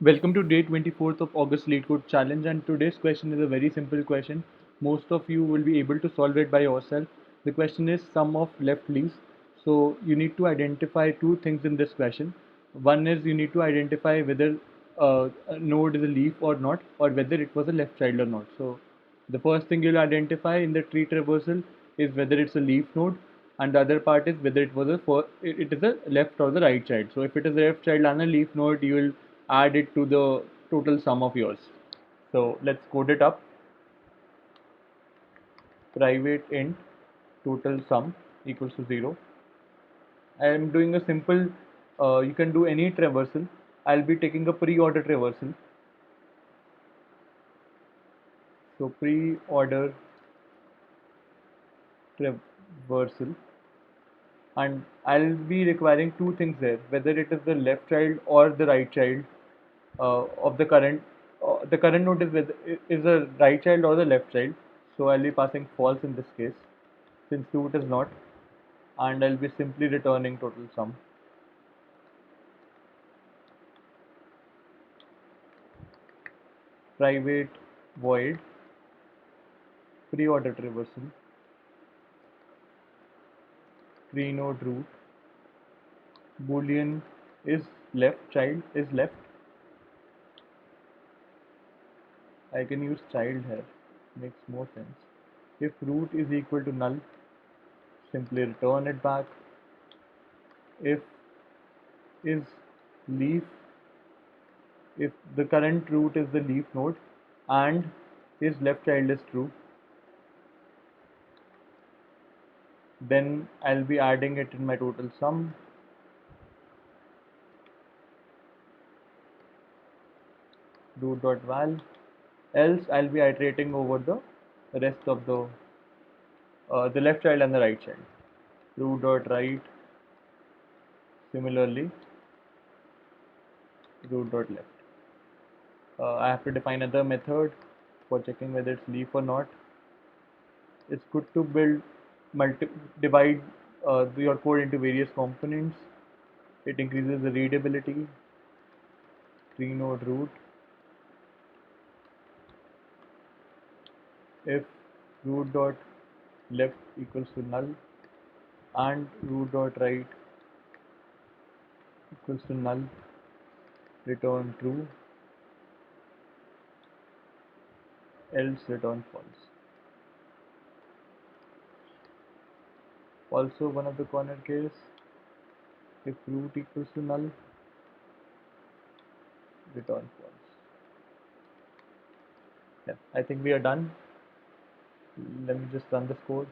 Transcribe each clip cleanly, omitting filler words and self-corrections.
Welcome to day 24th of August Lead Code Challenge, and today's question is a very simple question. Most of you will be able to solve it by yourself. The question is sum of left leaves. So you need to identify two things in this question. One is you need to identify whether a node is a leaf or not, or whether it was a left child or not. So the first thing you'll identify in the tree traversal is whether it's a leaf node, and the other part is whether it is a left or the right child. So if it is a left child and a leaf node, you will add it to the total sum of yours. So let's code it up. Private int total sum equals to 0. I am doing a simple, you can do any traversal. I'll be taking a pre-order traversal. So pre-order traversal, and I'll be requiring two things there, whether it is the left child or the right child of the current. The current node is is the right child or the left child. So I'll be passing false in this case, since root is not, and I'll be simply returning total sum. Private void pre-order traversal tree node root boolean is left child is left. I can use child here, makes more sense. If root is equal to null, simply return it back. If is leaf, if the current root is the leaf node and his left child is true, then I'll be adding it in my total sum. Root.val, else I'll be iterating over the rest of the left child and the right child. Root.right, similarly root.left. I have to define another method for checking whether it's leaf or not. It's good to divide your code into various components. It increases the readability. Tree node root. If root dot left equals to null and root dot right equals to null, return true, else return false. Also, one of the corner case, if root equals to null, return false. Yeah, I think we are done. Let me just run this code.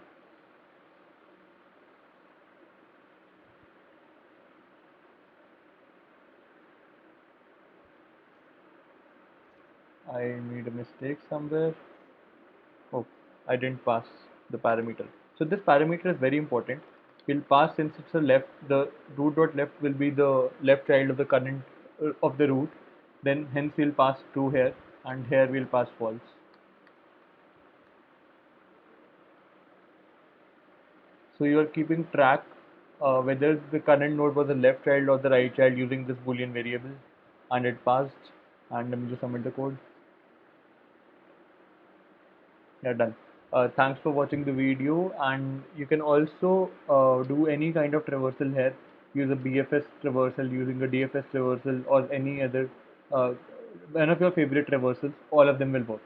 I made a mistake somewhere. Oh, I didn't pass the parameter. So this parameter is very important. We'll pass, since it's a left, the root dot left will be the left child of the current of the root. Then hence we'll pass true here, and here we'll pass false. So you are keeping track whether the current node was a left child or the right child using this boolean variable, and it passed. And let me just submit the code. Yeah, done. Thanks for watching the video, and you can also do any kind of traversal here. Use a BFS traversal, using a DFS traversal, or any other one of your favorite traversals. All of them will work.